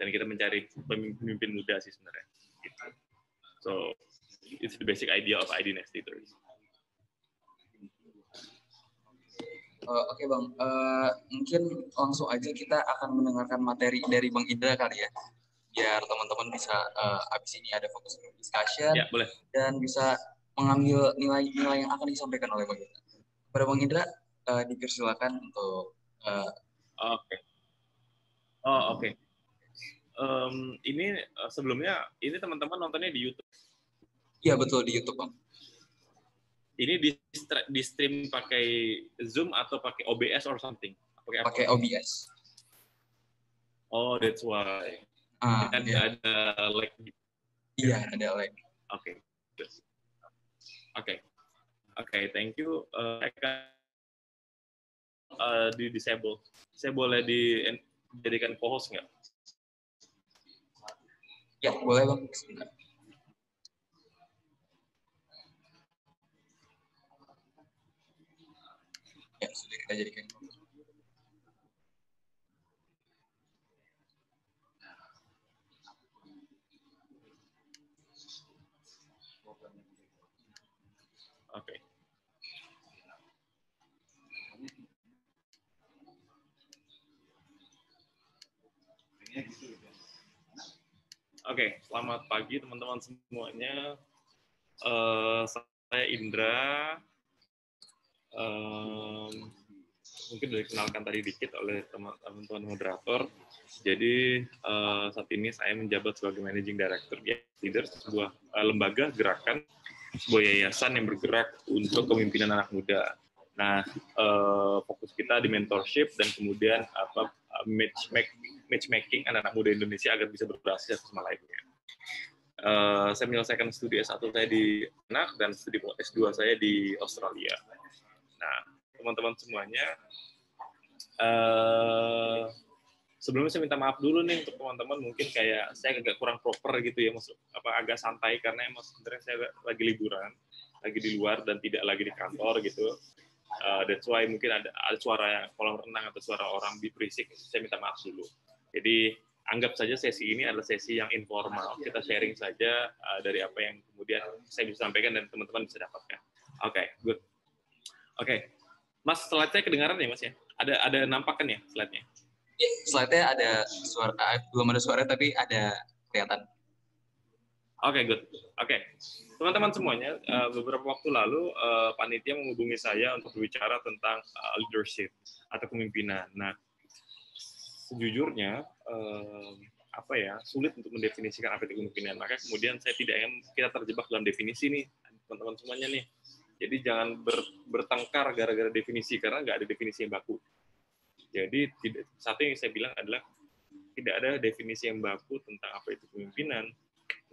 dan kita mencari pemimpin muda sih sebenarnya. Gitu. So it's the basic idea of ID Next Leaders. Oke Bang, mungkin langsung aja kita akan mendengarkan materi dari Bang Indra kali ya, biar teman-teman bisa abis ini ada fokus discussion ya, boleh. Dan bisa mengambil nilai-nilai yang akan disampaikan oleh Bang Indra. Pada Bang Indra, dipersilakan untuk. Oke. Ini sebelumnya ini teman-teman nontonnya di YouTube. Iya betul, di YouTube Bang. Ini di stream pakai Zoom atau pakai OBS or something? Pakai OBS. Oh, that's why. Ada lag. Iya, ada lag. Oke. Oke, thank you. Di disable. Saya boleh dijadikan co-host nggak? Ya, boleh Bang. Ya, sudah kita jadikan. Oke. Oke, selamat pagi teman-teman semuanya. Saya Indra. Mungkin udah dikenalkan tadi dikit oleh teman-teman moderator. Jadi saat ini saya menjabat sebagai Managing Director Leaders, sebuah lembaga gerakan, sebuah yayasan yang bergerak untuk kepemimpinan anak muda. Nah, fokus kita di mentorship dan kemudian matchmaking anak-anak muda Indonesia agar bisa berprestasi satu sama lainnya. Saya menyelesaikan studi S1 saya di Anak dan studi S2 saya di Australia. Nah, teman-teman semuanya, sebelumnya saya minta maaf dulu nih untuk teman-teman, mungkin kayak saya agak kurang proper gitu ya, agak santai karena emang sebenarnya saya lagi liburan, lagi di luar dan tidak lagi di kantor gitu. That's why mungkin ada suara yang kolam renang atau suara orang berisik, saya minta maaf dulu. Jadi anggap saja sesi ini adalah sesi yang informal, kita sharing saja dari apa yang kemudian saya bisa sampaikan dan teman-teman bisa dapatkan. Oke, good. Oke, Mas, slide-nya kedengaran ya Mas ya? Ada nampak kan ya slide-nya? Ya, slide-nya ada suara, belum ada suara tapi ada kelihatan. Oke, good. Oke, teman-teman semuanya, beberapa waktu lalu panitia menghubungi saya untuk berbicara tentang leadership atau kepemimpinan. Nah, sejujurnya sulit untuk mendefinisikan apa itu kepemimpinan. Maka kemudian saya tidak ingin kita terjebak dalam definisi nih, teman-teman semuanya nih. Jadi jangan bertengkar gara-gara definisi, karena nggak ada definisi yang baku. Jadi satu yang saya bilang adalah tidak ada definisi yang baku tentang apa itu kepemimpinan.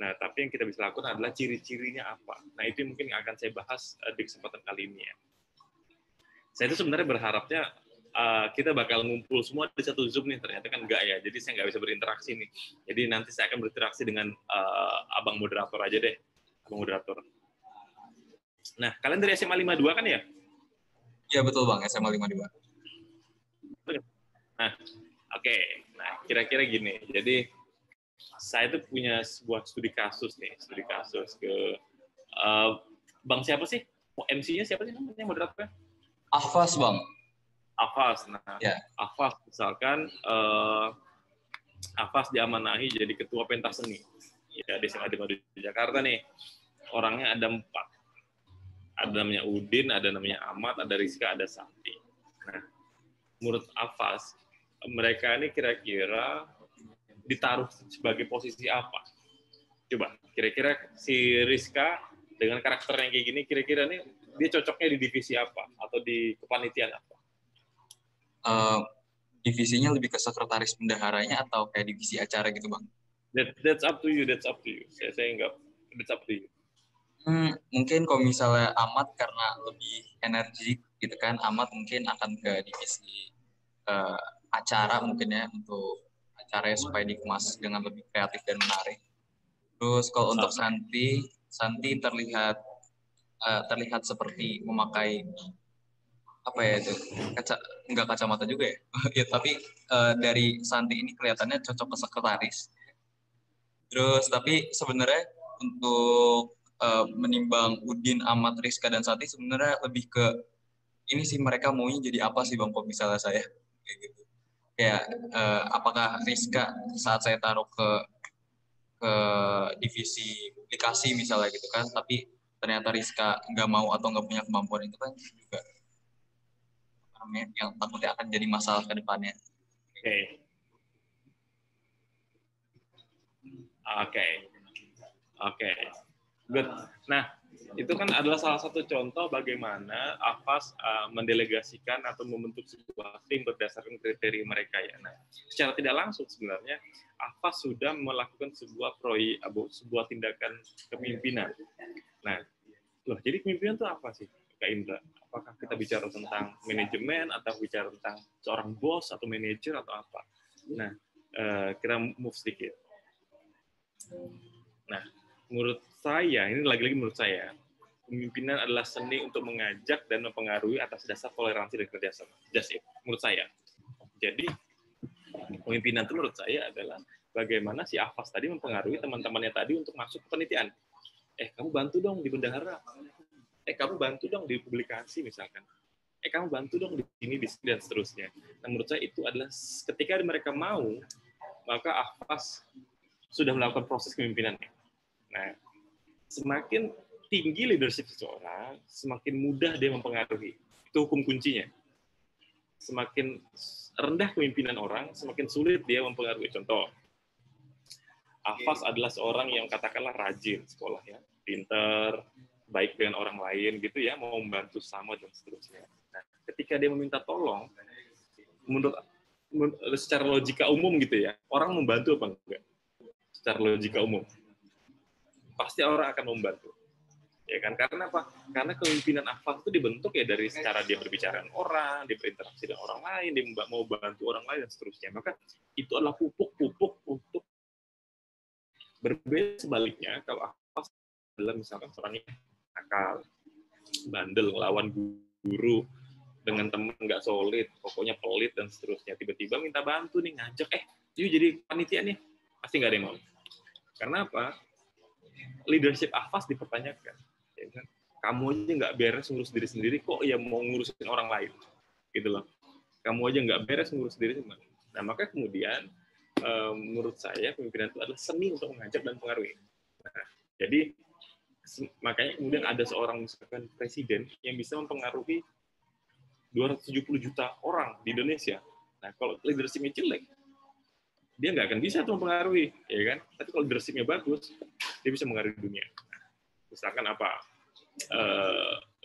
Nah, tapi yang kita bisa lakukan adalah ciri-cirinya apa. Nah, itu mungkin yang akan saya bahas di kesempatan kali ini ya. Saya itu sebenarnya berharapnya kita bakal ngumpul semua di satu Zoom nih, ternyata kan enggak ya. Jadi saya nggak bisa berinteraksi nih. Jadi nanti saya akan berinteraksi dengan abang moderator aja deh, abang moderator. Nah, kalian dari SMA 52 kan ya? Iya, betul Bang, SMA 52. Nah, oke. Nah, kira-kira gini. Jadi, saya tuh punya sebuah studi kasus ke Bang siapa sih? MC-nya siapa sih namanya moderatornya? Afas Bang. Afas. Nah, yeah. Afas misalkan Afas diamanahi jadi ketua pentas seni. Ya, di SMA di Jakarta nih. Orangnya ada 4. Ada namanya Udin, ada namanya Ahmad, ada Rizka, ada Santi. Nah, menurut Afas, mereka ini kira-kira ditaruh sebagai posisi apa? Coba, kira-kira si Rizka dengan karakternya kayak gini, kira-kira nih dia cocoknya di divisi apa? Atau di kepanitiaan apa? Divisinya lebih ke sekretaris bendaharanya atau kayak divisi acara gitu Bang? That's up to you. Saya enggak, that's up to you. Mungkin kalau misalnya Ahmad karena lebih energik gitu kan, Ahmad mungkin akan ke divisi acara mungkin ya, untuk acaranya supaya dikemas dengan lebih kreatif dan menarik. Terus kalau untuk Santi terlihat seperti memakai apa ya itu, enggak kacamata juga ya. Ya tapi dari Santi ini kelihatannya cocok ke sekretaris. Terus tapi sebenarnya untuk menimbang Udin, Ahmad, Rizka dan Santi sebenarnya lebih ke ini sih, mereka maunya jadi apa sih Bang, kalau misalnya saya kayak gitu. Kayak apakah Rizka saat saya taruh ke divisi publikasi misalnya gitu kan, tapi ternyata Rizka nggak mau atau nggak punya kemampuan, itu kan juga namanya yang takutnya akan jadi masalah ke depannya. Oke. Good. Nah, itu kan adalah salah satu contoh bagaimana AFAS mendelegasikan atau membentuk sebuah tim berdasarkan kriteria mereka ya. Nah, secara tidak langsung sebenarnya AFAS sudah melakukan sebuah sebuah tindakan kepemimpinan. Nah, jadi kepemimpinan itu apa sih, Kak Indra? Apakah kita bicara tentang manajemen atau bicara tentang seorang bos atau manajer atau apa? Nah, kita move sedikit. Nah, menurut saya, ini lagi-lagi menurut saya, kepemimpinan adalah seni untuk mengajak dan mempengaruhi atas dasar toleransi dan kerjasama. Just it, menurut saya. Jadi, kepemimpinan itu menurut saya adalah bagaimana si Afas tadi mempengaruhi teman-temannya tadi untuk masuk ke penelitian. Kamu bantu dong di bendahara. Kamu bantu dong di publikasi misalkan. Kamu bantu dong di sini, dan seterusnya. Nah, menurut saya itu adalah ketika mereka mau, maka Afas sudah melakukan proses kepemimpinannya. Nah, semakin tinggi leadership seseorang, semakin mudah dia mempengaruhi. Itu hukum kuncinya. Semakin rendah kepemimpinan orang, semakin sulit dia mempengaruhi. Contoh, Afas adalah seorang yang katakanlah rajin sekolahnya, pinter, baik dengan orang lain gitu ya, mau membantu sama dan seterusnya. Nah, ketika dia meminta tolong, menurut secara logika umum gitu ya, orang membantu apa enggak? Secara logika umum, pasti orang akan membantu. Ya kan? Karena apa? Karena kepemimpinan Afas itu dibentuk ya dari cara dia berbicara dengan orang, dia berinteraksi dengan orang lain, dia mau bantu orang lain dan seterusnya. Maka itu adalah pupuk-pupuk untuk berbeda. Sebaliknya, kalau Afas adalah misalkan seorang yang nakal, bandel, ngelawan guru, dengan teman nggak solid, pokoknya pelit dan seterusnya, tiba-tiba minta bantu nih, ngajak, yuk jadi panitia nih, pasti nggak ada yang mau. Karena apa? Leadership Afas dipertanyakan. Ya kan? Kamu aja nggak beres ngurus diri sendiri, kok ya mau ngurusin orang lain, gitu loh. Kamu aja nggak beres ngurus diri sendiri. Nah, maka kemudian menurut saya kepemimpinan itu adalah seni untuk mengajak dan mempengaruhi. Nah, jadi makanya kemudian ada seorang misalkan presiden yang bisa mempengaruhi 270 juta orang di Indonesia. Nah, kalau leadership-nya jelek, dia nggak akan bisa tuh mempengaruhi, ya kan? Tapi kalau leadership-nya bagus, dia bisa mengaruhi dunia. Misalkan apa?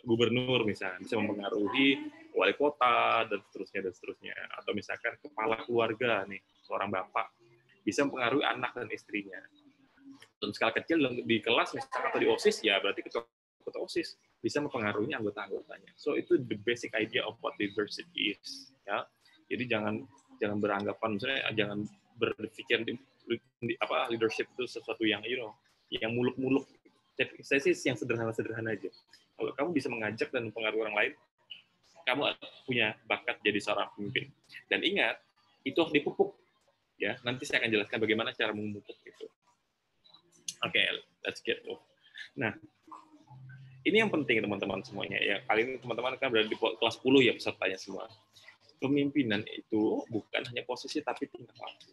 Gubernur misalnya bisa mempengaruhi wali kota dan seterusnya. Atau misalkan kepala keluarga nih, seorang bapak bisa mempengaruhi anak dan istrinya. Dan skala kecil di kelas misalkan atau di OSIS, ya berarti ketua OSIS bisa mempengaruhi anggota-anggotanya. So itu the basic idea of what leadership is. Ya, jadi jangan beranggapan, misalnya jangan berpikir leadership itu sesuatu yang yang muluk-muluk. Saya sih yang sederhana aja. Kalau kamu bisa mengajak dan mempengaruhi orang lain, kamu punya bakat jadi seorang pemimpin. Dan ingat, itu harus dipupuk. Ya, nanti saya akan jelaskan bagaimana cara memupuk itu. Oke, let's get off. Nah, ini yang penting teman-teman semuanya. Ya, kali ini teman-teman kan berada di kelas 10 ya pesertanya semua. Pemimpinan itu bukan hanya posisi tapi tingkah laku.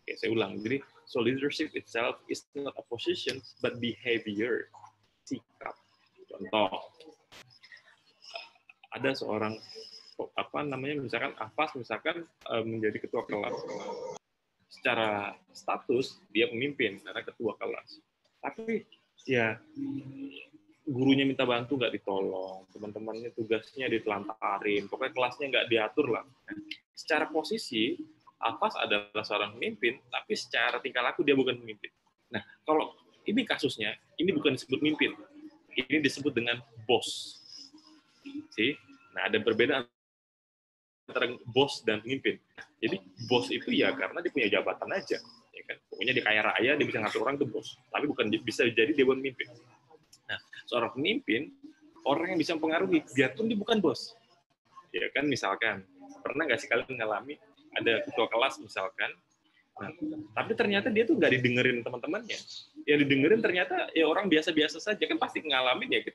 Oke, saya ulang. Jadi, so leadership itself is not a position, but behavior, sikap. Contoh, ada seorang misalkan Afas menjadi ketua kelas. Secara status dia pemimpin karena ketua kelas. Tapi ya gurunya minta bantu nggak ditolong, teman-temannya tugasnya ditelantarin, pokoknya kelasnya nggak diatur lah. Secara posisi Afas adalah seorang pemimpin, tapi secara tingkah laku dia bukan pemimpin. Nah, kalau ini kasusnya, ini bukan disebut pemimpin, ini disebut dengan bos. Nah, ada perbedaan antara bos dan pemimpin. Jadi bos itu ya karena dia punya jabatan aja, ya kan? Pokoknya dia kaya raya, dia bisa ngatur orang, itu bos. Tapi bukan bisa jadi dia bukan pemimpin. Nah, seorang pemimpin, orang yang bisa mempengaruhi, biarpun dia bukan bos. Ya kan, misalkan pernah nggak sih kalian ngalami ada ketua kelas misalkan, nah, tapi ternyata dia tuh nggak didengerin teman-temannya, yang didengerin ternyata ya orang biasa-biasa saja, kan pasti ngalamin ya, kita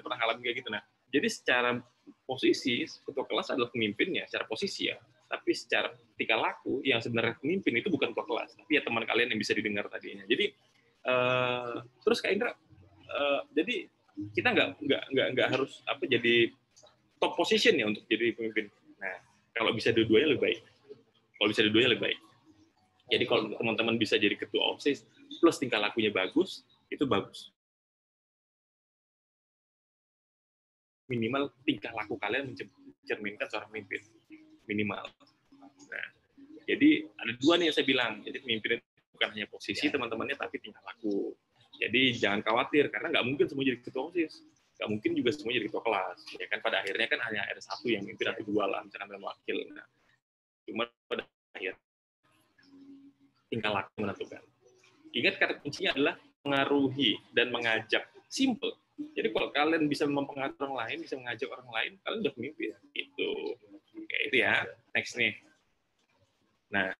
pernah ngalamin kayak gitu. Nah, jadi secara posisi ketua kelas adalah pemimpinnya secara posisi ya, tapi secara tingkah laku yang sebenarnya pemimpin itu bukan ketua kelas, tapi ya teman kalian yang bisa didengar tadinya. Jadi terus Kak Indra, jadi kita nggak harus apa jadi top position ya untuk jadi pemimpin. Nah, kalau bisa dua-duanya lebih baik. Kalau bisa dua-duanya lebih baik. Jadi kalau teman-teman bisa jadi ketua OSIS plus tingkah lakunya bagus, itu bagus. Minimal tingkah laku kalian mencerminkan seorang pemimpin. Minimal. Nah, jadi ada dua nih yang saya bilang. Jadi pemimpin itu bukan hanya posisi teman-temannya, tapi tingkah laku. Jadi jangan khawatir, karena nggak mungkin semua jadi ketua OSIS. Nggak mungkin juga semua jadi ketua kelas. Ya kan, pada akhirnya kan hanya ada satu yang mimpin atau dua lah, misalkan dalam wakil. Nah, cuma pada akhir tingkah laku menentukan. Ingat, kata kuncinya adalah mengaruhi dan mengajak. Simple. Jadi kalau kalian bisa mempengaruhi orang lain, bisa mengajak orang lain, kalian udah pemimpin. Itu. Oke, itu ya. Next nih. Nah,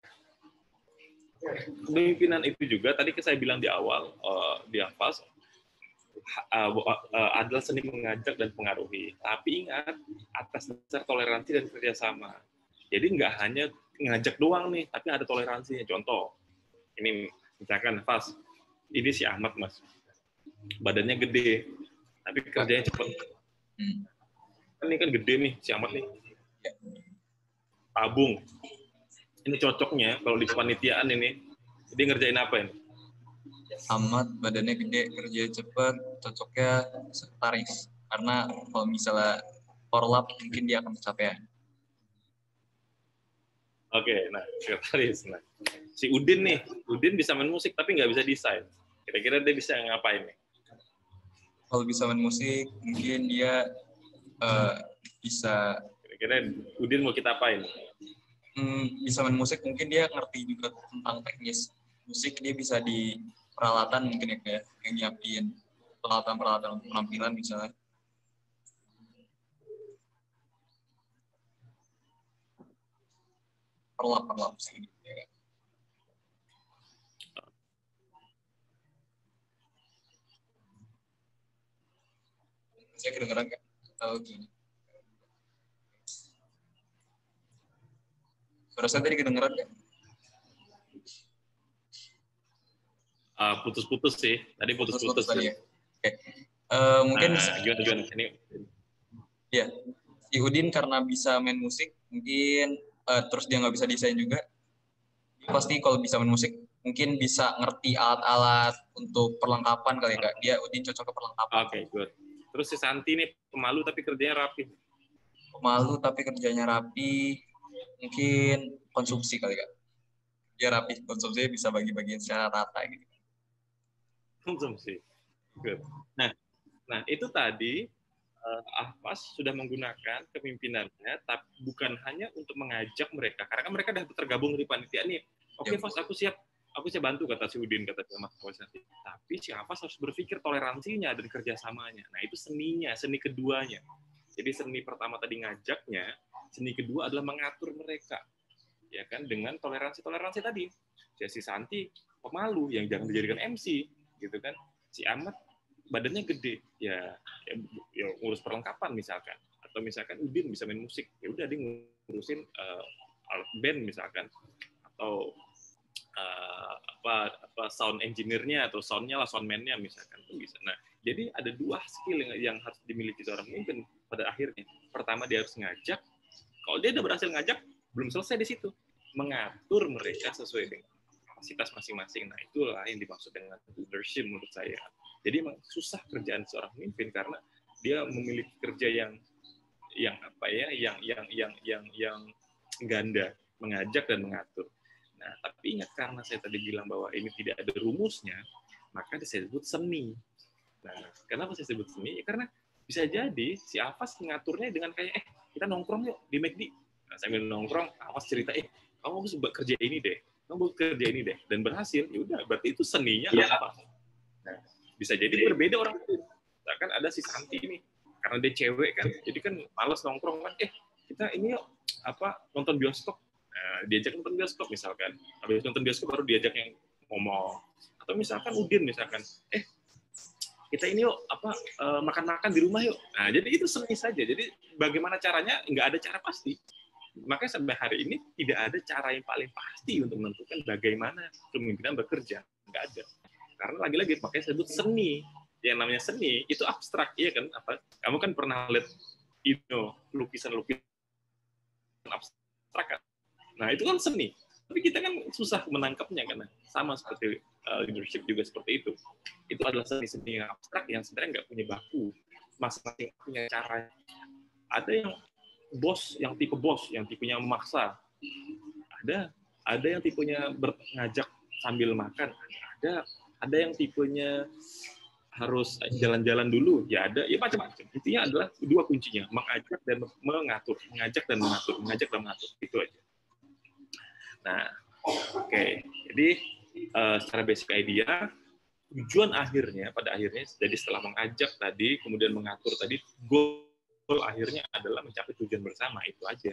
kepemimpinan itu juga tadi saya bilang di awal, di Anfas, adalah seni mengajak dan pengaruhi. Tapi ingat, atas dasar toleransi dan kerjasama. Jadi nggak hanya ngajak doang nih, tapi ada toleransinya. Contoh, ini misalkan Fas, ini si Ahmad Mas, badannya gede, tapi kerjanya cepat. Ini kan gede nih si Ahmad nih, tabung. Ini cocoknya kalau di kepanitiaan ini, dia ngerjain apa ini? Ahmad badannya gede, kerja cepat, cocoknya sekretaris. Karena kalau misalnya korlap mungkin dia akan kecapean. Oke, nah sekretaris. Nah, si Udin nih, Udin bisa main musik tapi nggak bisa desain. Kira-kira dia bisa ngapain nih? Kalau bisa main musik, mungkin dia bisa. Kira-kira Udin mau kita apain? Bisa main musik, mungkin dia ngerti juga tentang teknis musik. Dia bisa di peralatan mungkin ya, kayak yang nyiapin peralatan untuk penampilan misalnya. Perlap sih. Ya. Saya kedengeran nggak? Atau gini? Suara saya tadi kedengeran nggak? Putus-putus sih. Tadi putus-putus tadi ya. Oke. Mungkin gimana ini? Ya, si Udin karena bisa main musik, mungkin terus dia nggak bisa desain juga. Pasti kalau bisa main musik, mungkin bisa ngerti alat-alat untuk perlengkapan kali ya, Kak. Dia Udin cocok ke perlengkapan. Oke, good. Terus si Santi nih pemalu tapi kerjanya rapi. Pemalu tapi kerjanya rapi, mungkin konsumsi kali, Kak. Dia rapi, konsumsinya bisa bagi-bagiin secara rata gitu. Konsumsi. Good. Nah itu tadi Ahpas sudah menggunakan kepemimpinannya, tapi bukan hanya untuk mengajak mereka, karena kan mereka sudah tergabung di panitia nih. Oke, Fas, aku siap bantu, kata si Udin, kata si Ahmad. Tapi si Ahpas harus berpikir toleransinya dan kerjasamanya. Nah itu seninya, seni keduanya. Jadi seni pertama tadi ngajaknya, seni kedua adalah mengatur mereka, ya kan, dengan toleransi tadi. Si Santi pemalu yang jangan dijadikan MC, gitu kan. Si Ahmad badannya gede, ya ngurus perlengkapan misalkan, atau misalkan Udin bisa main musik, ya udah dia ngurusin alat band misalkan, atau sound engineer-nya atau soundnya lah, soundman-nya misalkan, itu bisa. Nah, jadi ada dua skill yang harus dimiliki seorang pemimpin pada akhirnya. Pertama, dia harus ngajak. Kalau dia udah berhasil ngajak, belum selesai di situ, mengatur mereka sesuai dengan kapasitas masing-masing. Nah, itulah yang dimaksud dengan leadership menurut saya. Jadi memang susah kerjaan seorang pemimpin karena dia memiliki kerja yang ganda, mengajak dan mengatur. Nah, tapi ingat, karena saya tadi bilang bahwa ini tidak ada rumusnya, maka saya sebut seni. Nah, kenapa saya sebut seni? Ya, karena bisa jadi si Alfas mengaturnya dengan kayak, kita nongkrong yuk di McD. Nah, sambil nongkrong, Alfas cerita, kamu harus kerja ini deh, dan berhasil. Ya udah, berarti itu seninya apa? Nah, bisa jadi berbeda orang itu. Misalkan ada si Santi ini, karena dia cewek kan, jadi kan malas nongkrong kan, kita ini yuk nonton bioskop. Nah, diajak nonton bioskop misalkan, habis nonton bioskop baru diajak yang ngomong. Atau misalkan Udin misalkan, kita ini yuk makan-makan di rumah yuk. Nah, jadi itu seni saja. Jadi bagaimana caranya, nggak ada cara pasti. Makanya sampai hari ini tidak ada cara yang paling pasti untuk menentukan bagaimana kepemimpinan bekerja. Nggak ada. Karena lagi-lagi makanya saya sebut seni. Yang namanya seni itu abstrak, iya kan? Kamu kan pernah lihat lukisan-lukisan abstrak kan? Nah, itu kan seni. Tapi kita kan susah menangkapnya karena sama seperti leadership juga seperti itu. Itu adalah seni-seni yang abstrak yang sebenarnya nggak punya baku. Masing-masing punya cara. Ada yang bos, yang tipe bos, yang tipenya memaksa. Ada yang tipenya ngajak sambil makan. Ada yang tipenya harus jalan-jalan dulu, ya ada, ya macam-macam. Intinya adalah dua kuncinya, mengajak dan mengatur, mengajak dan mengatur, itu aja. Nah, oke. Jadi secara basic idea, tujuan akhirnya, pada akhirnya, jadi setelah mengajak tadi, kemudian mengatur tadi, goal akhirnya adalah mencapai tujuan bersama, itu aja.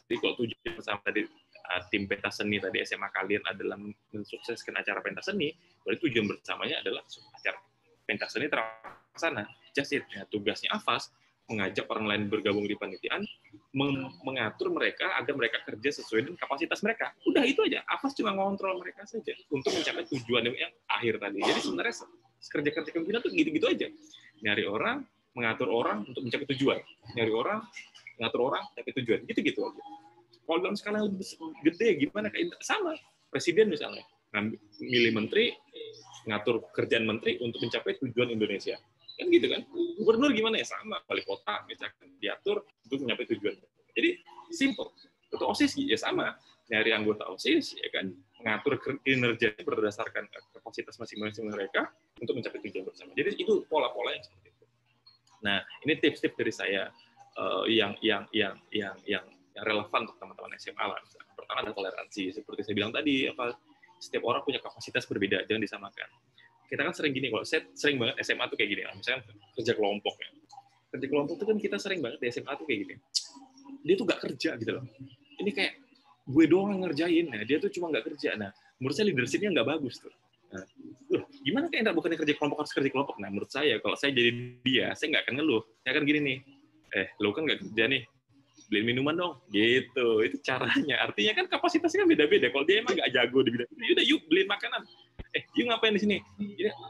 Jadi kalau tujuan bersama tadi, tim pentas seni tadi SMA kalian adalah mensukseskan acara pentas seni, berarti tujuan bersamanya adalah acara pentas seni terlaksana. Just it. Ya, tugasnya AFAS mengajak orang lain bergabung di panitiaan, mengatur mereka agar mereka kerja sesuai dengan kapasitas mereka. Udah itu aja. AFAS cuma ngontrol mereka saja untuk mencapai tujuan yang akhir tadi. Jadi sebenarnya kerja-kerja kepemimpinan tuh gitu-gitu aja. Nyari orang, mengatur orang untuk mencapai tujuan. Nyari orang, mengatur orang, mencapai tujuan. Gitu-gitu aja. Kalau dalam skala lebih gede, gimana? Sama. Presiden misalnya, milih menteri, ngatur kerjaan menteri untuk mencapai tujuan Indonesia. Kan gitu kan? Gubernur gimana ya? Sama. Wali kota, misalkan, diatur untuk mencapai tujuan. Jadi, simple. Untuk OSIS ya sama. Nyari anggota OSIS, ya kan? Mengatur kinerja berdasarkan kapasitas masing-masing mereka untuk mencapai tujuan bersama. Jadi, itu pola-pola yang seperti itu. Nah, ini tips-tips dari saya yang relevan untuk teman-teman SMA lah. Pertama ada toleransi. Seperti saya bilang tadi, setiap orang punya kapasitas berbeda, jangan disamakan. Kita kan sering gini, kalau saya sering banget SMA tuh kayak gini, misalnya kerja kelompok ya. Kerja kelompok itu kan kita sering banget di SMA tuh kayak gini. Dia tuh nggak kerja gitu loh. Ini kayak gue doang yang ngerjain, nah dia tuh cuma nggak kerja. Nah, menurut saya leadership-nya nggak bagus tuh. Nah, gimana kayak bukannya kerja kelompok harus kerja kelompok? Nah, menurut saya kalau saya jadi dia, saya nggak akan ngeluh. Saya akan gini nih, lo kan nggak kerja nih, beliin minuman dong, gitu. Itu caranya. Artinya kan kapasitasnya kan beda-beda. Kalau dia emang nggak jago di bidang itu, yaudah yuk beliin makanan. Yuk ngapain di sini?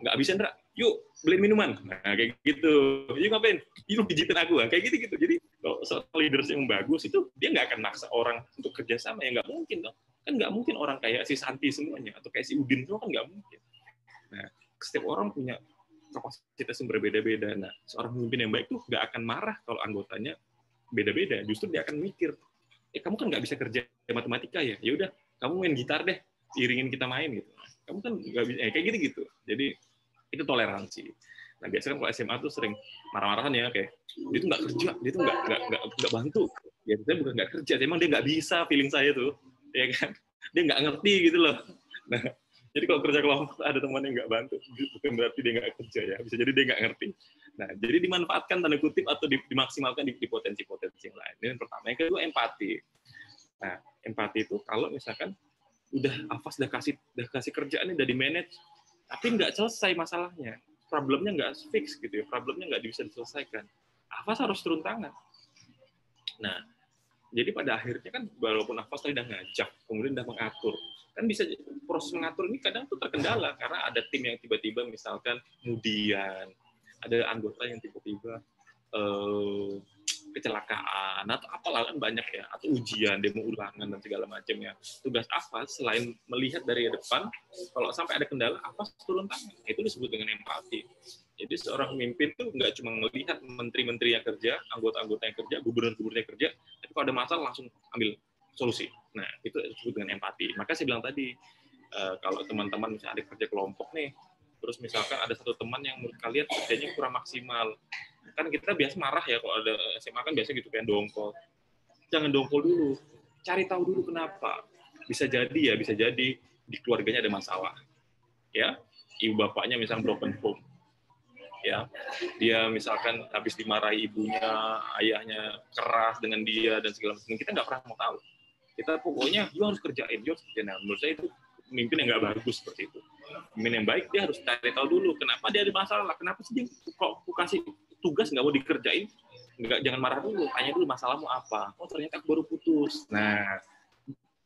Nggak bisa, Ndra. Yuk beliin minuman. Nah, kayak gitu. Yuk ngapain? Yuk pijitin aku. Kayak gitu-gitu. Jadi kalau soal leadership yang bagus itu, dia nggak akan maksa orang untuk kerjasama. Ya nggak mungkin dong. Kan nggak mungkin orang kayak si Santi semuanya, atau kayak si Udin semua kan nggak mungkin. Nah, setiap orang punya kapasitas yang berbeda-beda. Nah, seorang pemimpin yang baik tuh nggak akan marah kalau anggotanya beda-beda, justru dia akan mikir, kamu kan nggak bisa kerja matematika ya, ya udah kamu main gitar deh, iringin kita main gitu. Kamu kan nggak bisa, kayak gitu. Jadi itu toleransi. Nah biasanya kan kalau SMA tuh sering marah-marahan ya, kayak dia tuh nggak kerja, dia tuh nggak bantu. Ya saya bukan nggak kerja, emang dia nggak bisa, feeling saya tuh, ya kan? Dia nggak ngerti gitu loh. Nah jadi kalau kerja kelompok ada teman yang nggak bantu, bukan berarti dia nggak kerja ya, bisa jadi dia nggak ngerti. Nah, jadi dimanfaatkan tanda kutip atau dimaksimalkan di potensi-potensi yang lain. Ini yang pertama. Yang kedua, empati. Nah, empati itu kalau misalkan AFAS udah kasih kerjaan, udah di-manage, tapi nggak selesai masalahnya. Problemnya nggak fix gitu ya, problemnya nggak bisa diselesaikan. AFAS harus turun tangan. Nah, jadi pada akhirnya kan walaupun AFAS tadi udah ngajak, kemudian udah mengatur, kan bisa proses mengatur ini kadang tuh terkendala karena ada tim yang tiba-tiba misalkan kemudian ada anggota yang tiba-tiba kecelakaan atau apalah kan banyak ya, atau ujian, demo ulangan dan segala macamnya. Tugas AFAS selain melihat dari depan, kalau sampai ada kendala, AFAS turun tangan. Itu disebut dengan empati. Jadi seorang pemimpin tuh nggak cuma melihat menteri-menteri yang kerja, anggota-anggota yang kerja, gubernur-gubernur yang kerja, tapi kalau ada masalah langsung ambil solusi. Nah, itu disebut dengan empati. Maka saya bilang tadi, kalau teman-teman misalnya ada kerja kelompok nih, terus misalkan ada satu teman yang menurut kalian kerjanya kurang maksimal, kan kita biasa marah ya kalau ada SMA kan biasa gitu kan, dongkol. Jangan dongkol dulu, cari tahu dulu kenapa. Bisa jadi di keluarganya ada masalah, ya, ibu bapaknya misalnya broken home, ya dia misalkan habis dimarahi ibunya, ayahnya keras dengan dia dan segala macam, kita nggak pernah mau tahu. Kita pokoknya you harus kerjain. Nah, menurut saya itu pemimpin yang nggak bagus seperti itu. Pemimpin yang baik dia harus cari tahu dulu kenapa dia ada masalah, kenapa sih dia kok kasih tugas nggak mau dikerjain, jangan marah dulu, tanya dulu masalahmu apa. Oh ternyata aku baru putus. Nah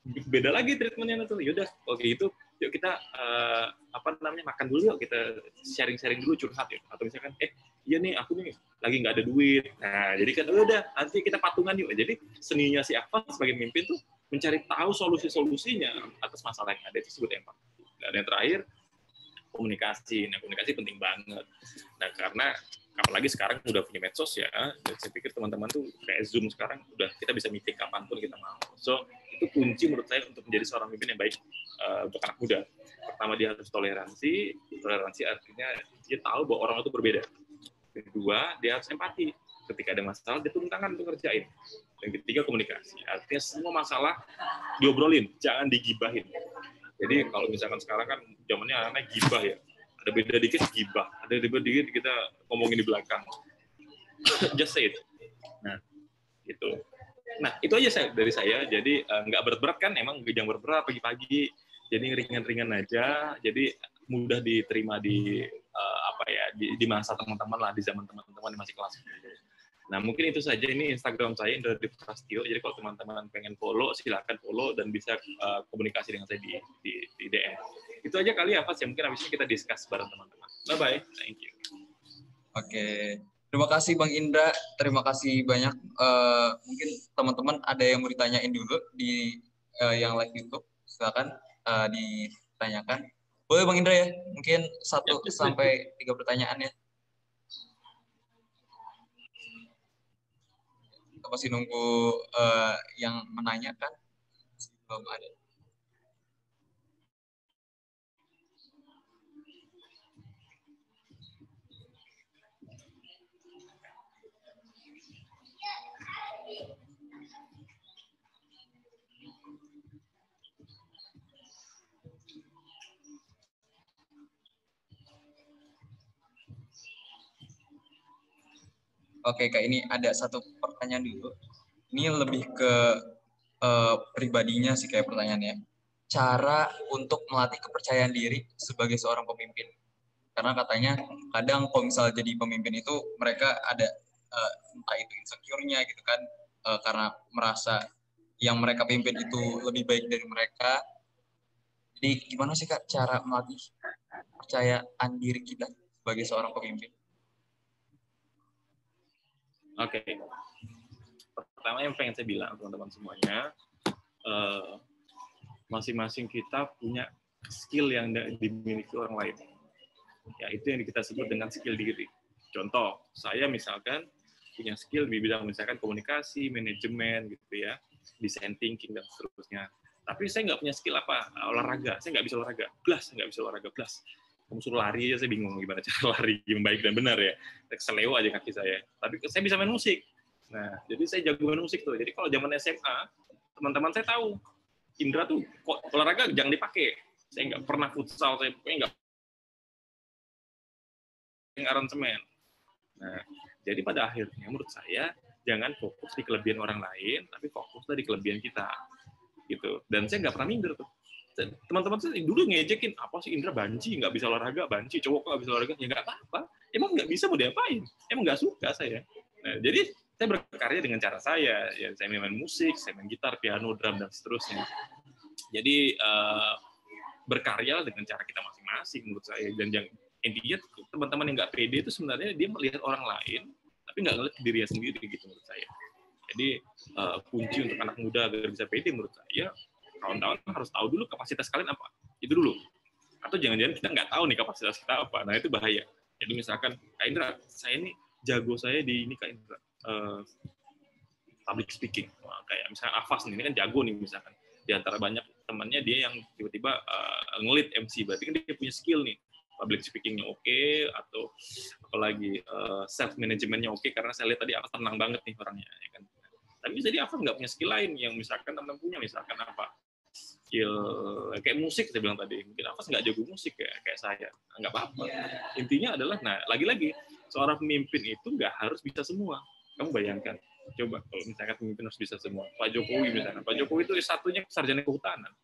beda lagi treatmentnya tuh. Yaudah oke itu yuk kita makan dulu yuk, kita sharing dulu, curhat yuk, atau misalkan iya nih aku nih lagi nggak ada duit. Nah jadi kan udah nanti kita patungan yuk. Jadi seninya si Afan sebagai pemimpin tuh mencari tahu solusinya atas masalah yang ada, itu disebut empati. Dan yang terakhir komunikasi. Nah komunikasi penting banget. Nah karena apalagi sekarang udah punya medsos ya, dan saya pikir teman-teman tuh kayak Zoom sekarang udah kita bisa meeting kapanpun kita mau. So itu kunci menurut saya untuk menjadi seorang pemimpin yang baik untuk anak muda. Pertama dia harus toleransi artinya dia tahu bahwa orang itu berbeda. Kedua dia harus empati, ketika ada masalah dia turun tangan untuk ngerjain. Dan ketiga komunikasi, artinya semua masalah diobrolin, jangan digibahin. Jadi kalau misalkan sekarang kan zamannya anak gibah ya, ada beda dikit gibah, ada beda dikit kita ngomongin di belakang. Just say it. Nah, gitu. Nah, itu aja dari saya. Jadi nggak berat-berat kan, emang jangan berat-berat pagi-pagi. Jadi ringan-ringan aja. Jadi mudah diterima di di masa teman-teman lah, di zaman teman-teman yang masih kelas. Nah, mungkin itu saja. Ini Instagram saya Indra Dwi Prastio. Jadi kalau teman-teman pengen follow, silakan follow dan bisa komunikasi dengan saya di DM. Itu aja kali ya, Mas. Ya, mungkin habis ini kita discuss bareng teman-teman. Bye-bye. Thank you. Oke. Terima kasih Bang Indra. Terima kasih banyak. Mungkin teman-teman ada yang mau ditanyain dulu di yang live YouTube. Silakan ditanyakan. Boleh Bang Indra ya? Mungkin 1 sampai 3 pertanyaan ya. Kita masih nunggu yang menanyakan. Belum ada. Oke, Kak, ini ada 1 pertanyaan dulu. Ini lebih ke pribadinya sih kayak pertanyaannya. Cara untuk melatih kepercayaan diri sebagai seorang pemimpin. Karena katanya kadang kalau misalnya jadi pemimpin itu mereka ada entah itu insecure-nya gitu kan, karena merasa yang mereka pimpin itu lebih baik dari mereka. Jadi gimana sih Kak cara melatih kepercayaan diri kita sebagai seorang pemimpin? Oke. Pertama yang pengen saya bilang teman-teman semuanya, masing-masing kita punya skill yang dimiliki orang lain. Ya, itu yang kita sebut dengan skill diri. Contoh, saya misalkan punya skill di bidang misalkan komunikasi, manajemen gitu ya, design thinking dan seterusnya. Tapi saya nggak punya skill olahraga. Saya nggak bisa olahraga. Saya nggak bisa olahraga. Kamu suruh lari aja saya bingung gimana cara lari yang baik dan benar ya. Seleo aja kaki saya. Tapi saya bisa main musik. Nah, jadi saya jago main musik tuh. Jadi kalau zaman SMA, teman-teman saya tahu Indra tuh kok olahraga jangan dipakai. Saya nggak pernah futsal, saya pokoknya nggak aransemen. Nah, jadi pada akhirnya menurut saya jangan fokus di kelebihan orang lain, tapi fokuslah di kelebihan kita. Gitu. Dan saya nggak pernah minder tuh. Teman-teman saya dulu ngejekin, apa sih Indra banci, nggak bisa olahraga, banci, cowok nggak bisa olahraga, ya nggak apa-apa. Emang nggak bisa mau diapain? Emang nggak suka saya. Nah, jadi saya berkarya dengan cara saya. Ya, saya main musik, saya main gitar, piano, drum, dan seterusnya. Jadi berkarya dengan cara kita masing-masing menurut saya. Dan intinya teman-teman yang nggak pede itu sebenarnya dia melihat orang lain, tapi nggak ngelihat dirinya sendiri gitu menurut saya. Jadi kunci untuk anak muda agar bisa pede menurut saya, kawan-kawan harus tahu dulu kapasitas kalian apa. Itu dulu. Atau jangan-jangan kita nggak tahu nih kapasitas kita apa. Nah, itu bahaya. Jadi misalkan, Kak Indra, saya ini jago saya di ini Kak Indra, public speaking. Nah, kayak misalnya Afas nih, ini kan jago nih misalkan. Di antara banyak temannya dia yang tiba-tiba ngelit MC, berarti kan dia punya skill nih. Public speaking-nya oke, atau apalagi self manajemennya oke, karena saya lihat tadi Afas tenang banget nih orangnya. Ya kan? Tapi jadi Afas nggak punya skill lain yang misalkan teman-teman punya, misalkan apa? skill kayak musik saya bilang tadi, mungkin Afas nggak jago musik kayak saya, nggak apa-apa. Intinya adalah, nah lagi-lagi seorang pemimpin itu nggak harus bisa semua. Kamu bayangkan, coba kalau misalkan pemimpin harus bisa semua. Pak Jokowi misalkan, Pak Jokowi itu satunya sarjana kehutanan,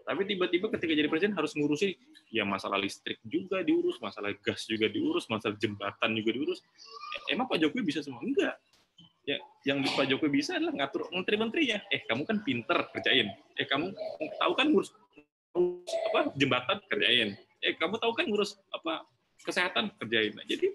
tapi tiba-tiba ketika jadi presiden harus ngurusin ya masalah listrik juga diurus, masalah gas juga diurus, masalah jembatan juga diurus. Emang Pak Jokowi bisa semua? Enggak. Ya, yang Pak Jokowi bisa adalah ngatur menteri-menterinya. Kamu kan pinter, kerjain. Kamu tahu kan ngurus apa jembatan, kerjain. Kamu tahu kan ngurus apa kesehatan, kerjain. Nah, jadi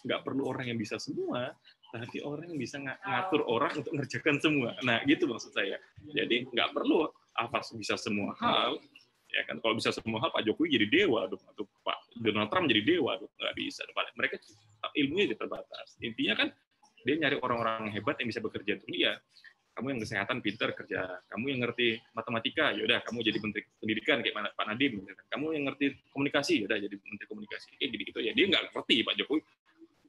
nggak perlu orang yang bisa semua, tapi orang yang bisa ngatur orang untuk mengerjakan semua. Nah, gitu maksud saya. Jadi nggak perlu Afas bisa semua hal. Ya kan, kalau bisa semua hal Pak Jokowi jadi dewa, atau Pak Donald Trump jadi dewa, nggak bisa. Mereka ilmunya terbatas. Intinya kan dia nyari orang-orang yang hebat yang bisa bekerja untuk dia. Kamu yang kesehatan pinter kerja, kamu yang ngerti matematika, yaudah kamu jadi menteri pendidikan kayak mana Pak Nadiem. Kamu yang ngerti komunikasi, yaudah jadi menteri komunikasi. Gitu ya. Dia nggak ngerti Pak Jokowi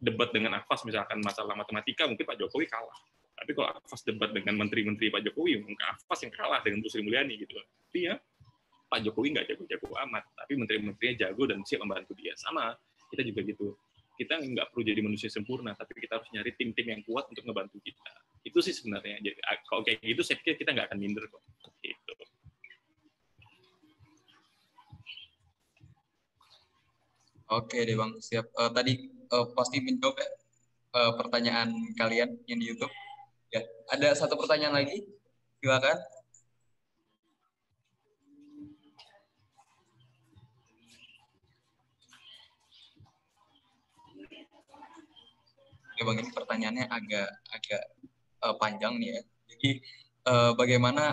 debat dengan Afas misalkan masalah matematika, mungkin Pak Jokowi kalah. Tapi kalau Afas debat dengan menteri-menteri Pak Jokowi, mungkin Afas yang kalah dengan Bu Sri Mulyani gitu. Tapi ya Pak Jokowi nggak jago-jago amat, tapi menteri-menterinya jago dan siap membantu dia. Sama, kita juga gitu. Kita nggak perlu jadi manusia sempurna, tapi kita harus nyari tim-tim yang kuat untuk ngebantu kita. Itu sih sebenarnya. Jadi kalau kayak gitu, saya pikir kita nggak akan minder kok. Gitu. Oke deh Bang, siap. Tadi pasti menjawab pertanyaan kalian yang di YouTube. Ya, ada satu pertanyaan lagi, silakan. Ya Bang, ini pertanyaannya agak panjang nih ya. Jadi bagaimana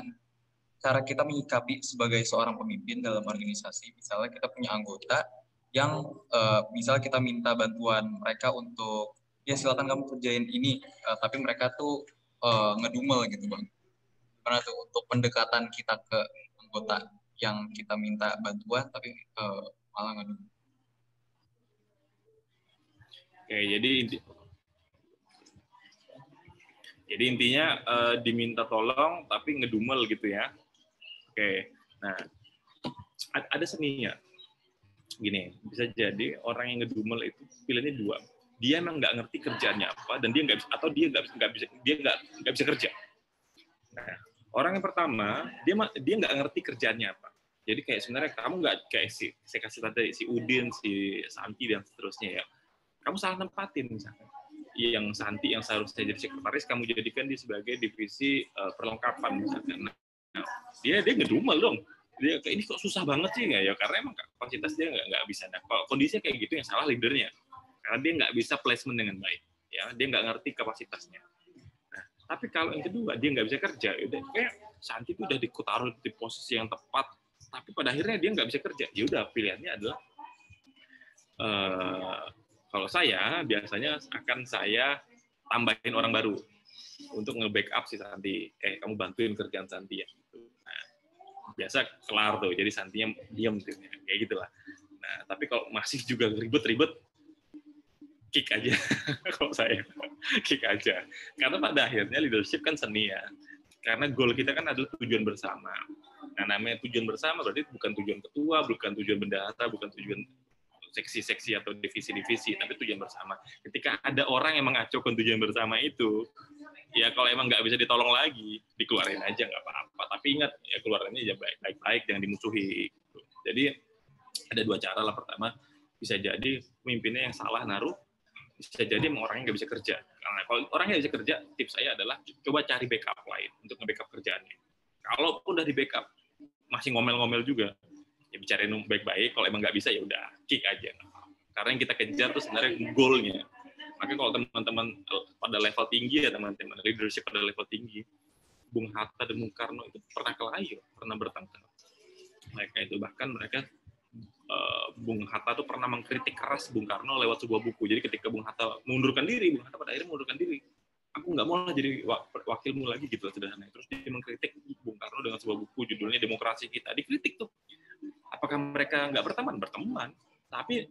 cara kita menyikapi sebagai seorang pemimpin dalam organisasi? Misalnya kita punya anggota yang misalnya kita minta bantuan mereka untuk ya silakan kamu kerjain ini, tapi mereka tuh ngedumel gitu Bang. Gimana tuh untuk pendekatan kita ke anggota yang kita minta bantuan tapi malah ngedumel? Oke, jadi intinya diminta tolong tapi ngedumel gitu ya. Oke, nah ada seninya. Gini, bisa jadi orang yang ngedumel itu pilihannya dua. Dia emang nggak ngerti kerjaannya apa dan dia nggak bisa, atau dia nggak bisa kerja. Nah, orang yang pertama dia nggak ngerti kerjaannya apa. Jadi kayak sebenarnya kamu nggak kayak saya kasih tadi si Udin, si Santi dan seterusnya ya. Kamu salah nempatin misalnya. Yang Santi yang seharusnya jadi sekretaris kamu jadikan dia sebagai divisi perlengkapan misalnya. Nah, dia ngedumel dong. Dia kayak ini kok susah banget sih nggak ya, karena emang kapasitas dia nggak bisa. Nah, kalau kondisinya kayak gitu yang salah leadernya, karena dia nggak bisa placement dengan baik, ya dia nggak ngerti kapasitasnya. Nah, tapi kalau yang kedua dia nggak bisa kerja, udah kayak Santi itu udah ditaruh di posisi yang tepat, tapi pada akhirnya dia nggak bisa kerja. Ya udah pilihannya adalah kalau saya biasanya akan saya tambahin orang baru untuk nge-backup si Santi. Kamu bantuin kerjaan Santi ya. Nah, biasa kelar tuh, jadi Santinya diam kayak gitulah. Nah, tapi kalau masih juga ribet-ribet, kick aja. Kalau saya kick aja, karena pada akhirnya leadership kan seni ya, karena goal kita kan adalah tujuan bersama. Nah, namanya tujuan bersama berarti bukan tujuan ketua, bukan tujuan bendahara, bukan tujuan seksi-seksi atau divisi-divisi, tapi tujuan bersama. Ketika ada orang yang mengacaukan tujuan bersama itu, ya kalau emang nggak bisa ditolong lagi, dikeluarin aja nggak apa-apa. Tapi ingat, ya keluarannya ya baik-baik, jangan dimusuhi. Jadi ada dua cara lah. Pertama, bisa jadi pemimpinnya yang salah naruh, bisa jadi orangnya nggak bisa kerja. Karena kalau orangnya nggak bisa kerja, tips saya adalah coba cari backup lain untuk nge-backup kerjaannya. Kalaupun udah di backup, masih ngomel-ngomel juga, ya bicarain baik-baik. Kalau emang nggak bisa ya udah kick aja. Karena yang kita kejar tuh sebenarnya goal-nya. Makanya kalau teman-teman pada level tinggi ya, teman-teman leadership pada level tinggi, Bung Hatta dan Bung Karno itu pernah kelahi, pernah bertengkar. Mereka itu bahkan Bung Hatta tuh pernah mengkritik keras Bung Karno lewat sebuah buku. Jadi ketika Bung Hatta mengundurkan diri, Bung Hatta pada akhirnya mengundurkan diri. Aku nggak mau jadi wakilmu lagi gitu sederhana. Terus dia mengkritik Bung Karno dengan sebuah buku judulnya Demokrasi Kita. Dikritik tuh. Apakah mereka nggak berteman? Berteman. Tapi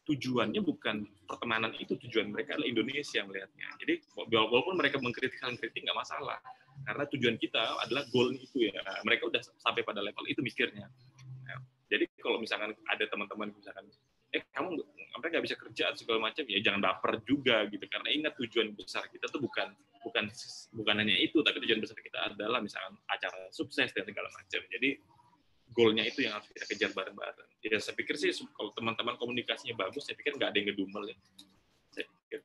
tujuannya bukan pertemanan itu, tujuan mereka adalah Indonesia melihatnya. Jadi walaupun mereka mengkritik hal kritik nggak masalah, karena tujuan kita adalah goal itu ya. Mereka udah sampai pada level itu mikirnya. Nah, jadi kalau misalkan ada teman-teman misalkan, kamu sampai nggak bisa kerja segala macam, ya jangan baper juga gitu. Karena ingat tujuan besar kita tuh bukan hanya itu, tapi tujuan besar kita adalah misalkan acara sukses dan segala macam. Jadi goalnya itu yang harus kita kejar bareng-bareng. Ya saya pikir sih kalau teman-teman komunikasinya bagus, saya pikir nggak ada yang ngedumel ya. Saya pikir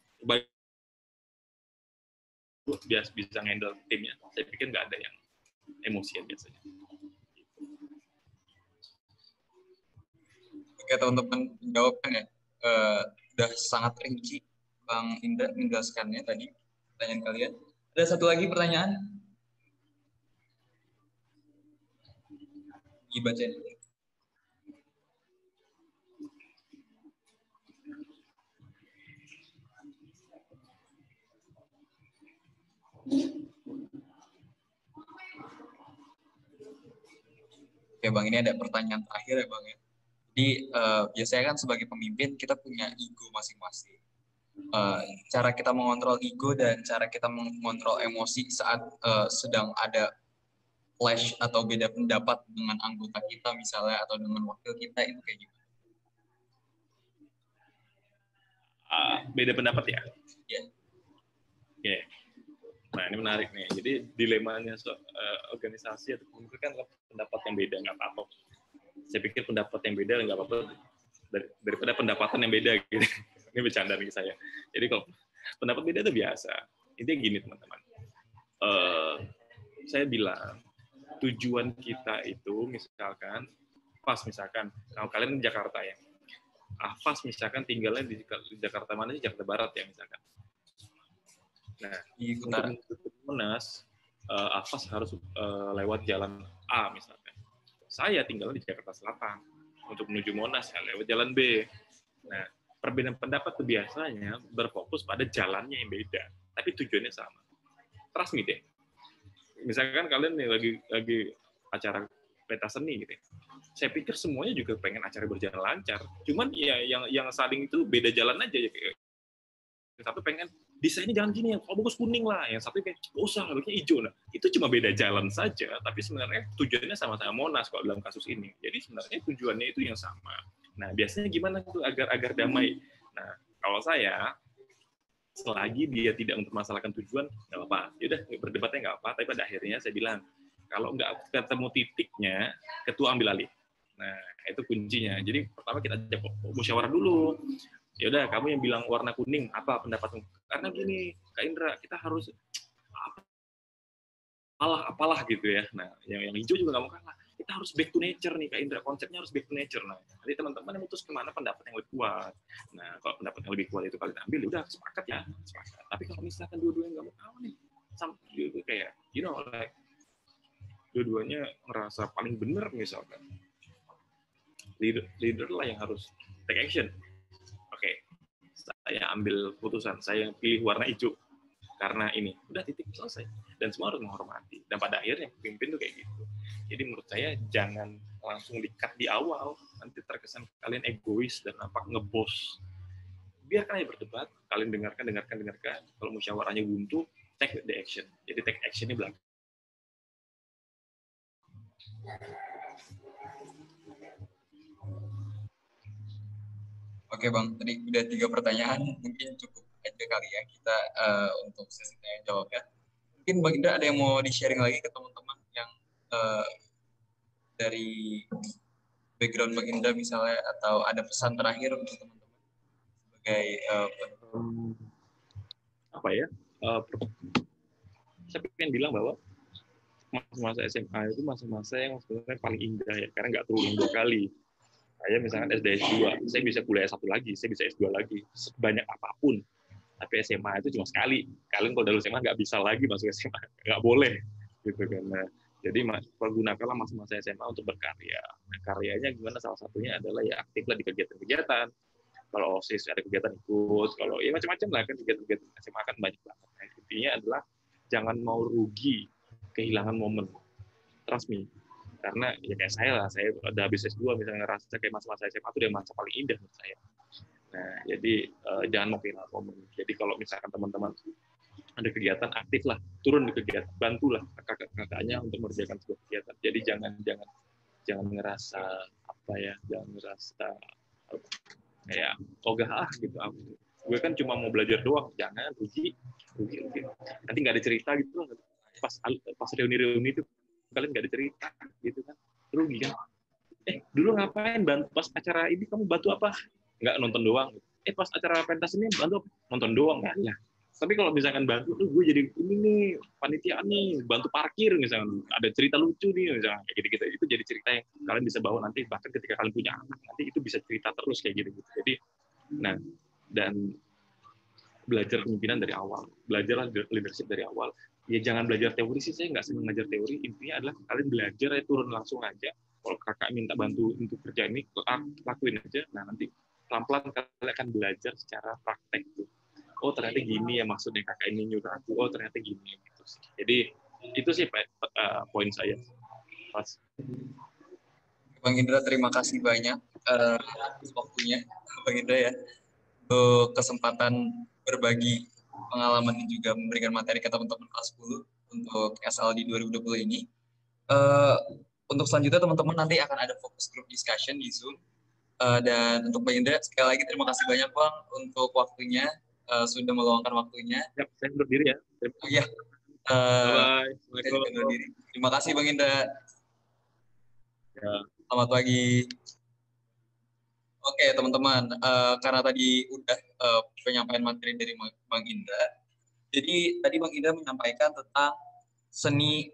bisa handle timnya. Saya pikir nggak ada yang emosian biasanya. Oke, teman-teman menjawabkan ya. Udah sangat rinci Bang Indra menjelaskannya tadi pertanyaan kalian. Ada satu lagi pertanyaan? Dibacain. Oke Bang, ini ada pertanyaan terakhir ya Bang ya. Jadi biasanya kan sebagai pemimpin kita punya ego masing-masing. Cara kita mengontrol ego dan cara kita mengontrol emosi saat sedang ada clash atau beda pendapat dengan anggota kita misalnya atau dengan wakil kita, itu kayak gimana? Beda pendapat ya? Iya. Yeah. Nah ini menarik nih. Jadi dilemanya organisasi atau komunitas kan pendapat yang beda nggak apa-apa. Saya pikir pendapat yang beda nggak apa-apa daripada pendapatan yang beda gitu. Ini bercanda nih saya. Jadi kalau pendapat beda itu biasa. Intinya gini teman-teman. Saya bilang tujuan kita itu misalkan kalau kalian di Jakarta ya. Afas misalkan tinggalnya di Jakarta mana sih? Jakarta Barat ya misalkan. Nah, untuk menuju Monas, Afas harus lewat jalan A misalkan. Saya tinggal di Jakarta Selatan. Untuk menuju Monas saya lewat jalan B. Nah, perbedaan pendapat itu biasanya berfokus pada jalannya yang beda, tapi tujuannya sama. Trust me deh. Misalkan kalian nih lagi acara peta seni gitu ya. Saya pikir semuanya juga pengen acara berjalan lancar. Cuman ya yang saling itu beda jalan aja ya. Yang satu pengen desainnya jangan gini, yang bagus kuning lah. Yang satu kayak usah harusnya hijau. Nah, itu cuma beda jalan saja, tapi sebenarnya tujuannya sama-sama Monas kalau dalam kasus ini. Jadi sebenarnya tujuannya itu yang sama. Nah, biasanya gimana tuh agar damai? Nah, kalau saya selagi dia tidak mempermasalahkan tujuan, nggak apa-apa. Yaudah, berdebatnya nggak apa, tapi pada akhirnya saya bilang, kalau nggak ketemu titiknya, ketua ambil alih. Nah, itu kuncinya. Jadi pertama kita ajak musyawarah dulu. Ya udah, kamu yang bilang warna kuning, apa pendapatmu? Karena gini, Kak Indra, kita harus apalah gitu ya. Nah, yang hijau juga nggak mau kalah. Kita harus back to nature nih, Kak Indra. Konsepnya harus back to nature. Nah, nanti teman-teman yang memutus kemana pendapat yang lebih kuat. Nah, kalau pendapat yang lebih kuat itu kalian ambil, udah sepakat ya, sepakat. Tapi kalau misalkan dua-duanya nggak mau kalah nih, sampai itu kayak, like dua-duanya ngerasa paling benar misalkan. Leader lah yang harus take action. Oke, saya ambil putusan, saya pilih warna hijau karena ini, udah titik selesai. Dan semua harus menghormati. Dan pada akhirnya pemimpin tuh kayak gitu. Jadi menurut saya jangan langsung di-cut di awal, nanti terkesan kalian egois dan nampak ngebos. Biarkan aja berdebat, kalian dengarkan. Kalau musyawarahnya buntu, take the action. Jadi take action-nya belakang. Oke Bang, tadi udah 3 pertanyaan, mungkin cukup aja kali ya kita untuk sesi tanya jawab ya. Mungkin Bang Indra ada yang mau di-sharing lagi ke teman-teman yang dari background Bang Indra misalnya, atau ada pesan terakhir untuk teman-teman sebagai apa ya? Saya pengen bilang bahwa masa-masa SMA itu masa-masa yang sebenarnya paling indah ya, karena nggak terulang 2 kali. Saya misalkan SD S2, saya bisa kuliah S1 lagi, saya bisa S2 lagi, sebanyak apapun. Tapi SMA itu cuma sekali. Kalian kalau dari SMA nggak bisa lagi masuk SMA, nggak boleh, gitu kan. Nah, jadi pergunakanlah masa-masa SMA untuk berkarya. Nah, karyanya gimana? Salah satunya adalah ya aktiflah di kegiatan-kegiatan. Kalau OSIS ada kegiatan ikut, kalau ya macam-macam lah kan kegiatan-kegiatan SMA kan banyak banget. Nah, intinya adalah jangan mau rugi kehilangan momen. Trust me. Karena ya kayak saya udah habis S2 misalnya ngerasa kayak masa-masa SMA itu udah masa paling indah menurut saya. Nah, jadi jangan mau kehilangan momen. Jadi kalau misalkan teman-teman ada kegiatan aktif lah, turun di kegiatan, bantulah kakak-kakaknya untuk mengerjakan sebuah kegiatan. Jadi jangan ngerasa apa ya, jangan ngerasa kayak ogah gitu. Gue kan cuma mau belajar doang, jangan rugi. Nanti nggak ada cerita gitu, pas reuni itu kalian nggak ada cerita gitu kan, rugi kan. Dulu ngapain bantu pas acara ini, kamu bantu apa? Nggak, nonton doang. Pas acara pentas ini bantu apa? Nonton doang kan ya. Tapi kalau misalkan bantu tuh, gue jadi ini nih panitia nih, bantu parkir misalnya, ada cerita lucu nih misalnya kayak gitu-gitu, itu jadi cerita yang kalian bisa bawa nanti, bahkan ketika kalian punya anak nanti itu bisa cerita terus kayak gitu. Jadi nah, dan belajar kepemimpinan dari awal, belajar leadership dari awal. Ya jangan belajar teori sih, saya nggak senang ngajar teori. Intinya adalah kalian belajar ya, turun langsung aja. Kalau kakak minta bantu untuk kerja ini, lakuin aja. Nah nanti pelan-pelan kalian akan belajar secara praktek tuh. Oh ternyata gini ya maksudnya kakak ini nyuruh aku. Oh ternyata gini gitu sih. Jadi itu sih poin saya. Pas. Bang Indra, terima kasih banyak waktunya, Bang Indra ya, untuk kesempatan berbagi pengalaman dan juga memberikan materi ke teman-teman kelas 10 untuk SLD 2020 ini. Untuk selanjutnya teman-teman nanti akan ada fokus group discussion di Zoom. Dan untuk Bang Indra, sekali lagi terima kasih banyak Bang untuk waktunya, sudah meluangkan waktunya. Ya, saya undur diri ya. Iya. Bye-bye. Assalamualaikum. Terima kasih Bang Indra. Ya. Selamat pagi. Oke teman-teman, karena tadi udah penyampaian materi dari Bang Indra, jadi tadi Bang Indra menyampaikan tentang seni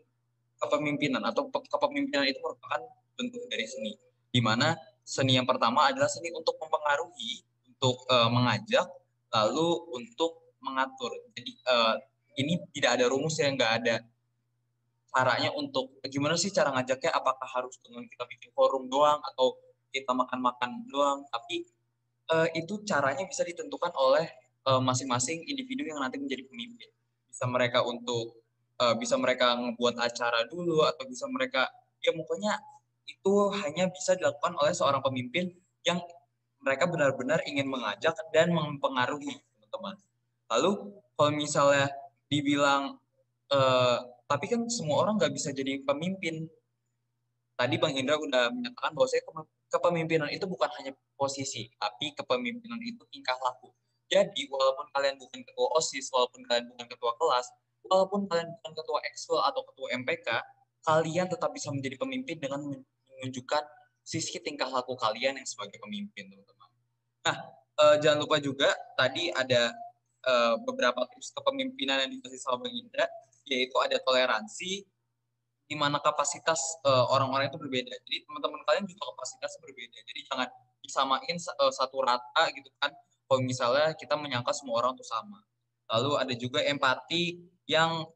kepemimpinan, atau kepemimpinan itu merupakan bentuk dari seni, di mana seni yang pertama adalah seni untuk mempengaruhi, untuk mengajak, lalu untuk mengatur. Jadi ini tidak ada rumus, yang nggak ada caranya untuk gimana sih cara ngajaknya, apakah harus dengan kita bikin forum doang atau kita makan-makan doang, tapi itu caranya bisa ditentukan oleh masing-masing individu yang nanti menjadi pemimpin. Bisa mereka ngebuat acara dulu, atau bisa mereka, ya pokoknya itu hanya bisa dilakukan oleh seorang pemimpin yang mereka benar-benar ingin mengajak dan mempengaruhi teman-teman. Lalu kalau misalnya dibilang tapi kan semua orang nggak bisa jadi pemimpin. Tadi Bang Indra udah menyatakan bahwa kepemimpinan itu bukan hanya posisi, tapi kepemimpinan itu tingkah laku. Jadi walaupun kalian bukan ketua OSIS, walaupun kalian bukan ketua kelas, walaupun kalian bukan ketua Exco atau ketua MPK, kalian tetap bisa menjadi pemimpin dengan menunjukkan sisi tingkah laku kalian yang sebagai pemimpin, teman-teman. Nah, jangan lupa juga tadi ada beberapa tips kepemimpinan yang dikasih sama Bang Indra, yaitu ada toleransi, di mana kapasitas orang-orang itu berbeda. Jadi teman-teman kalian juga kapasitasnya berbeda. Jadi jangan disamain satu rata gitu kan. Kalau misalnya kita menyangka semua orang itu sama. Lalu ada juga empati yang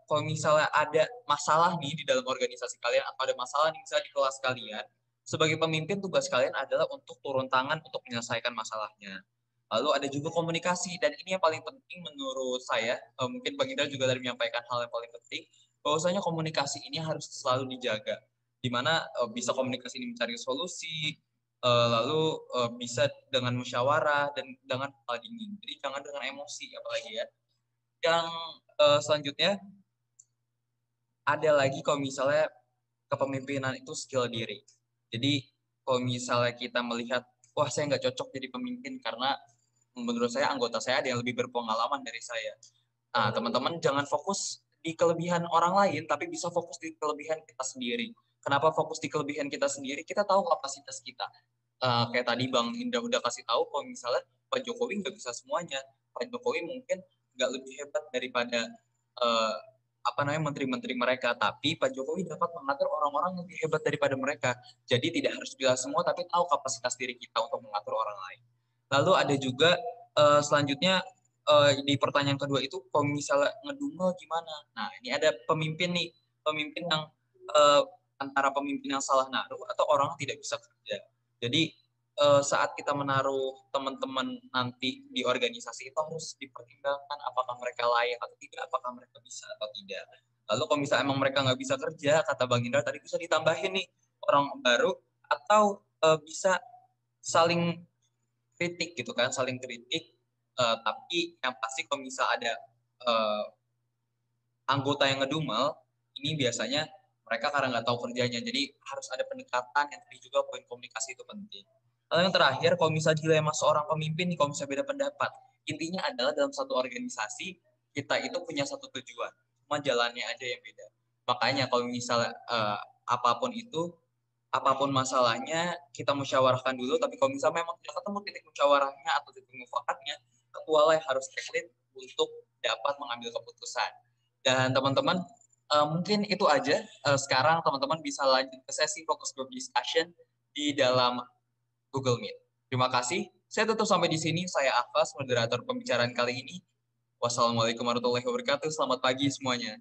kalau misalnya ada masalah nih di dalam organisasi kalian, atau ada masalah nih misalnya di kelas kalian, sebagai pemimpin tugas kalian adalah untuk turun tangan untuk menyelesaikan masalahnya. Lalu ada juga komunikasi, dan ini yang paling penting menurut saya, mungkin Bang Indra juga tadi menyampaikan hal yang paling penting, bahwasanya komunikasi ini harus selalu dijaga, di mana bisa komunikasi ini mencari solusi, lalu bisa dengan musyawarah dan dengan hal dingin. Jadi jangan dengan emosi apalagi ya. Yang selanjutnya ada lagi kalau misalnya kepemimpinan itu skill diri. Jadi kalau misalnya kita melihat, wah saya nggak cocok jadi pemimpin karena menurut saya anggota saya ada yang lebih berpengalaman dari saya. Nah, teman-teman jangan fokus di kelebihan orang lain, tapi bisa fokus di kelebihan kita sendiri. Kenapa fokus di kelebihan kita sendiri? Kita tahu kapasitas kita. Kayak tadi Bang Indra udah kasih tahu, kalau misalnya Pak Jokowi nggak bisa semuanya. Pak Jokowi mungkin nggak lebih hebat daripada menteri-menteri mereka, tapi Pak Jokowi dapat mengatur orang-orang yang lebih hebat daripada mereka. Jadi tidak harus bisa semua, tapi tahu kapasitas diri kita untuk mengatur orang lain. Lalu ada juga selanjutnya di pertanyaan kedua itu, kalau misalnya ngedumel gimana? Nah, ini ada pemimpin nih, pemimpin yang antara pemimpin yang salah naruh atau orang yang tidak bisa kerja. Jadi saat kita menaruh teman-teman nanti di organisasi itu harus dipertimbangkan apakah mereka layak atau tidak, apakah mereka bisa atau tidak. Lalu kalau misalnya emang mereka nggak bisa kerja, kata Bang Indra tadi, bisa ditambahin nih orang baru, atau bisa saling kritik gitu kan, saling kritik. Tapi yang pasti kalau misalnya ada anggota yang ngedumel ini biasanya mereka karena nggak tahu kerjanya, jadi harus ada pendekatan yang tadi juga poin komunikasi itu penting. Lalu yang terakhir, kalau misalnya dilema seorang pemimpin nih, kalau misalnya beda pendapat, intinya adalah dalam satu organisasi kita itu punya satu tujuan, cuma jalannya aja yang beda. Makanya kalau misalnya apapun itu, apapun masalahnya kita musyawarahkan dulu, tapi kalau misalnya memang tidak ketemu titik musyawarahnya atau titik mufakatnya, ketua lah yang harus take lead untuk dapat mengambil keputusan. Dan teman-teman, mungkin itu aja. Sekarang teman-teman bisa lanjut ke sesi focus group discussion di dalam Google Meet. Terima kasih. Saya tutup sampai di sini. Saya Afas, moderator pembicaraan kali ini. Wassalamualaikum warahmatullahi wabarakatuh. Selamat pagi semuanya.